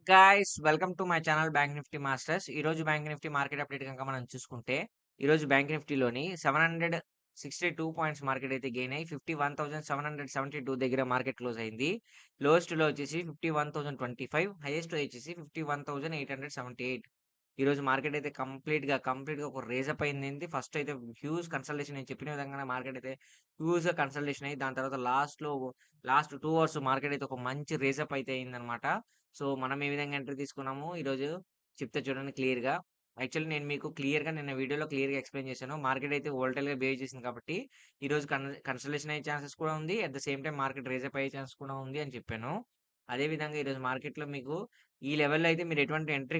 Guys welcome to my channel bank Nifty masters. ఈరోజు bank Nifty market update కనుక మనం చూసుకుంటే, ఈరోజు బ్యాంక్ నిఫ్టీలోని 762 పాయింట్స్ మార్కెట్ అయితే గెయిన్ అయ్యి 51,772 దగ్గర మార్కెట్ క్లోజ్ అయింది. లోయెస్ట్‌లో వచ్చేసి 51,025, హైయెస్ట్ వచ్చేసి 51,878. ఈరోజు మార్కెట్ అయితే కంప్లీట్‌గా ఒక రేజ్ అప్ అయింది. ఫస్ట్ అయితే హ్యూజ్ కన్సల్టేషన్ నేను చెప్పిన విధంగానే మార్కెట్ అయితే హ్యూజ్‌గా కన్సల్టేషన్ అయ్యి దాని తర్వాత లాస్ట్ 2 అవర్స్ మార్కెట్ అయితే ఒక మంచి రేజ్ అప్ అయితే అయిందన్నమాట. సో, మనం ఏ విధంగా ఎంట్రీ తీసుకున్నాము ఈరోజు చెప్తా చూడండి క్లియర్‌గా. యాక్చువల్లీ నేను మీకు నిన్న వీడియోలో క్లియర్‌గా ఎక్స్‌ప్లెయిన్ చేశాను. మార్కెట్ అయితే వోలటైల్‌గా బిహేవ్ చేసింది కాబట్టి, ఈరోజు కన్సల్టేషన్ అయ్యే ఛాన్సెస్ కూడా ఉంది. At the same time market rise up అయ్యే ఛాన్స్ కూడా ఉంది అని చెప్పాను. అదే విధంగా ఈరోజు మార్కెట్‌లో మీకు ఈ లెవెల్‌లో అయితే మీరు ఎటువంటి ఎంట్రీ